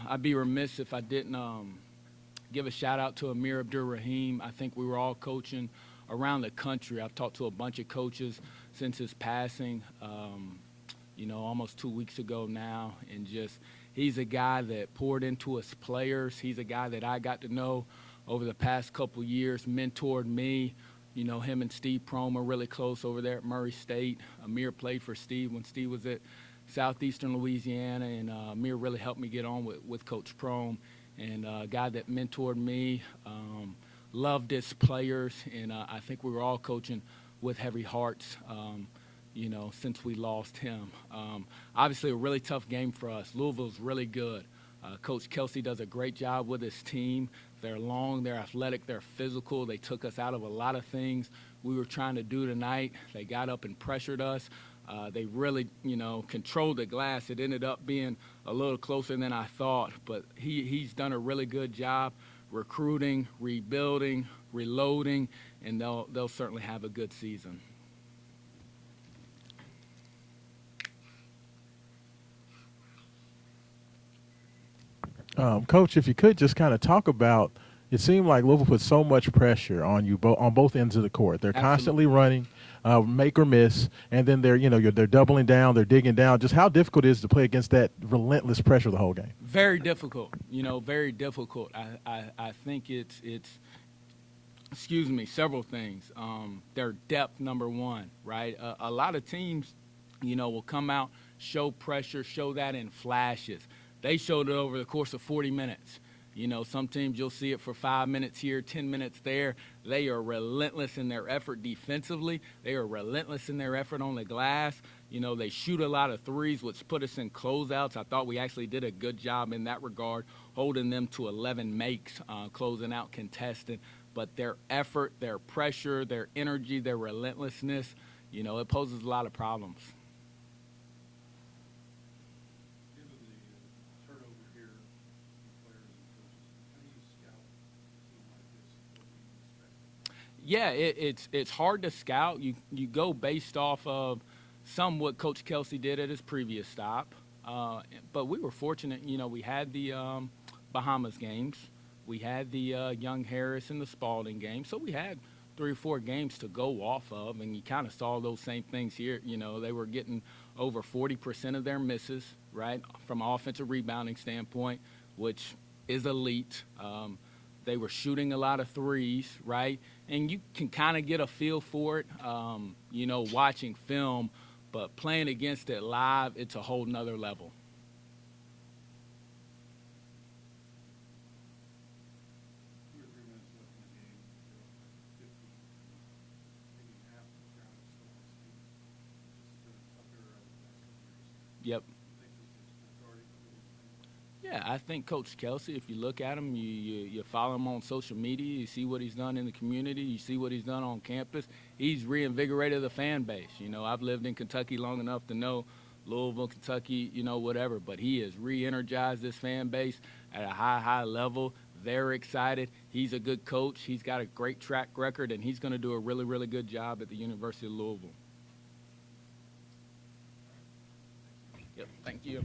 I'd be remiss if I didn't give a shout out to Amir Abdur-Rahim. I think we were all coaching around the country. I've talked to a bunch of coaches since his passing, almost 2 weeks ago now, and just he's a guy that poured into us players. He's a guy that I got to know over the past couple years, mentored me. Him and Steve Prohm are really close over there at Murray State. Amir played for Steve when Steve was at Southeastern Louisiana, and Amir really helped me get on with Coach Prohm, and a guy that mentored me, loved his players, and I think we were all coaching with heavy hearts, since we lost him. Obviously, a really tough game for us. Louisville's really good. Coach Kelsey does a great job with his team. They're long, they're athletic, they're physical. They took us out of a lot of things we were trying to do tonight. They got up and pressured us. They really, controlled the glass. It ended up being a little closer than I thought, but he's done a really good job recruiting, rebuilding, reloading, and they'll certainly have a good season. Coach, if you could just kind of talk about, it seemed like Louisville put so much pressure on you on both ends of the court. They're Absolutely. Constantly running, make or miss, and then they're doubling down, they're digging down. Just how difficult it is to play against that relentless pressure the whole game? Very difficult, very difficult. I think it's several things. Their depth, number one, right? A lot of teams, will come out, show pressure, show that in flashes. They showed it over the course of 40 minutes. Some teams you'll see it for 5 minutes here, 10 minutes there. They are relentless in their effort defensively. They are relentless in their effort on the glass. They shoot a lot of threes, which put us in closeouts. I thought we actually did a good job in that regard, holding them to 11 makes, closing out contested. But their effort, their pressure, their energy, their relentlessness, it poses a lot of problems. Yeah, it's hard to scout. You go based off of what Coach Kelsey did at his previous stop, but we were fortunate. We had the Bahamas games, we had the Young Harris and the Spalding game, so we had 3 or 4 games to go off of, and you kind of saw those same things here. They were getting over 40% of their misses, right, from an offensive rebounding standpoint, which is elite. They were shooting a lot of threes, right? And you can kind of get a feel for it, watching film, but playing against it live, it's a whole nother level. Yep. Yeah, I think Coach Kelsey, if you look at him, you follow him on social media, you see what he's done in the community, you see what he's done on campus, he's reinvigorated the fan base. I've lived in Kentucky long enough to know Louisville, Kentucky, whatever, but he has re-energized this fan base at a high level. They're excited. He's a good coach. He's got a great track record, and he's going to do a really, really good job at the University of Louisville. Yep, thank you.